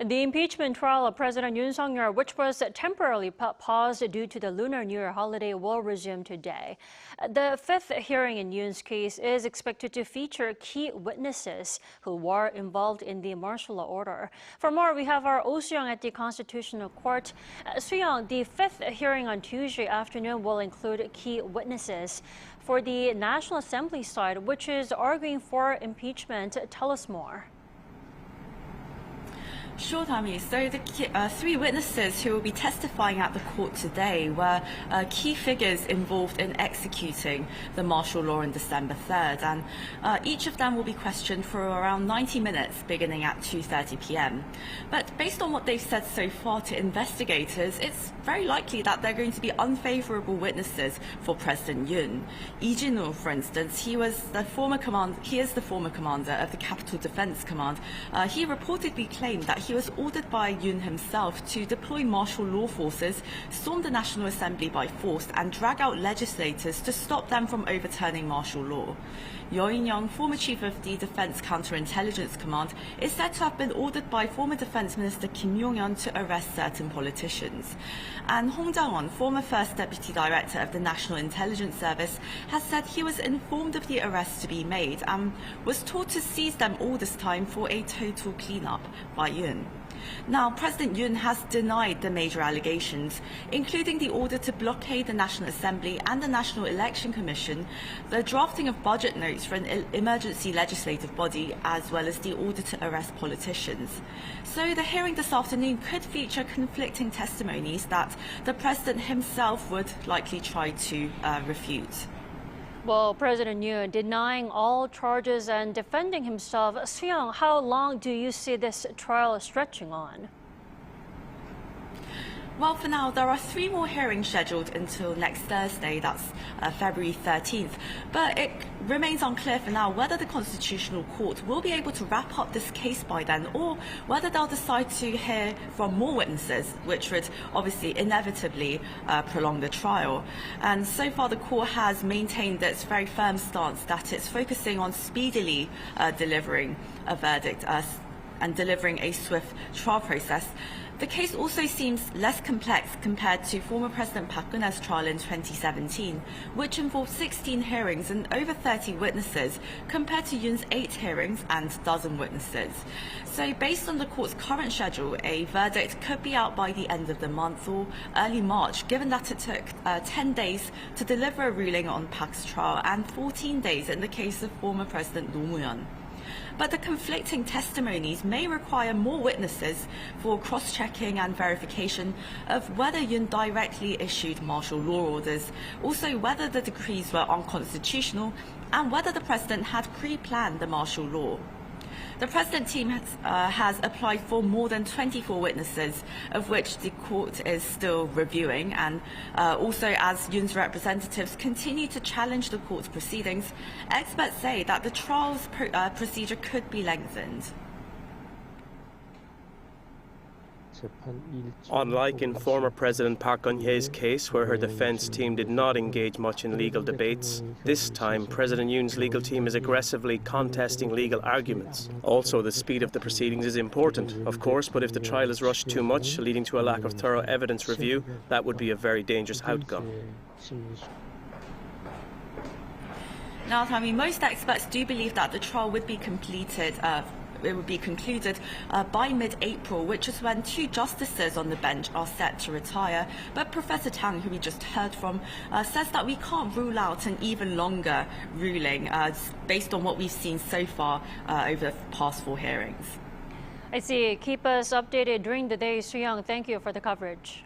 The impeachment trial of President Yoon Suk-yeol, which was temporarily paused due to the Lunar New Year holiday, will resume today. The fifth hearing in Yoon's case is expected to feature key witnesses who were involved in the martial law order. For more, we have our Oh Soo-young at the Constitutional Court. Sooyoung, the fifth hearing on Tuesday afternoon will include key witnesses. For the National Assembly side, which is arguing for impeachment, tell us more. Sure, Dami. So the three witnesses who will be testifying at the court today were key figures involved in executing the martial law on December 3rd, and each of them will be questioned for around 90 minutes, beginning at 2:30 p.m. But based on what they've said so far to investigators, it's very likely that they're going to be unfavorable witnesses for President Yoon. Lee Jin-woo, for instance, he is the former commander of the Capital Defense Command. He reportedly claimed that he was ordered by Yoon himself to deploy martial law forces, storm the National Assembly by force, and drag out legislators to stop them from overturning martial law. Oh In-young, former chief of the Defense Counterintelligence Command, is said to have been ordered by former Defense Minister Kim Yong-yeon to arrest certain politicians. And Hong Jang-won, former First Deputy Director of the National Intelligence Service, has said he was informed of the arrests to be made and was told to seize them all this time for a total cleanup by Yoon. Now, President Yoon has denied the major allegations, including the order to blockade the National Assembly and the National Election Commission, the drafting of budget notes for an emergency legislative body, as well as the order to arrest politicians. So the hearing this afternoon could feature conflicting testimonies that the President himself would likely try to refute. Well, President Yoon denying all charges and defending himself. Sooyoung, how long do you see this trial stretching on? Well, for now, there are 3 more hearings scheduled until next Thursday, that's February 13th. But it remains unclear for now whether the Constitutional Court will be able to wrap up this case by then, or whether they'll decide to hear from more witnesses, which would obviously inevitably prolong the trial. And so far, the court has maintained its very firm stance that it's focusing on speedily delivering a verdict and delivering a swift trial process. The case also seems less complex compared to former President Park Geun-hye's trial in 2017, which involved 16 hearings and over 30 witnesses, compared to Yoon's 8 hearings and dozen witnesses. So based on the court's current schedule, a verdict could be out by the end of the month or early March, given that it took 10 days to deliver a ruling on Park's trial and 14 days in the case of former President Roh Moo-hyun. But the conflicting testimonies may require more witnesses for cross-checking and verification of whether Yoon directly issued martial law orders, also whether the decrees were unconstitutional, and whether the president had pre-planned the martial law. The President team has applied for more than 24 witnesses, of which the court is still reviewing, and also as Yoon's representatives continue to challenge the court's proceedings, experts say that the trial's procedure could be lengthened. Unlike in former President Park Geun-hye's case, where her defense team did not engage much in legal debates, this time President Yoon's legal team is aggressively contesting legal arguments. Also, the speed of the proceedings is important, of course, but if the trial is rushed too much, leading to a lack of thorough evidence review, that would be a very dangerous outcome. Now, Dami, most experts do believe that the trial would be concluded by mid-April, which is when 2 justices on the bench are set to retire. But Professor Tang, who we just heard from, says that we can't rule out an even longer ruling based on what we've seen so far over the past 4 hearings. I see. Keep us updated during the day, Sooyoung. Thank you for the coverage.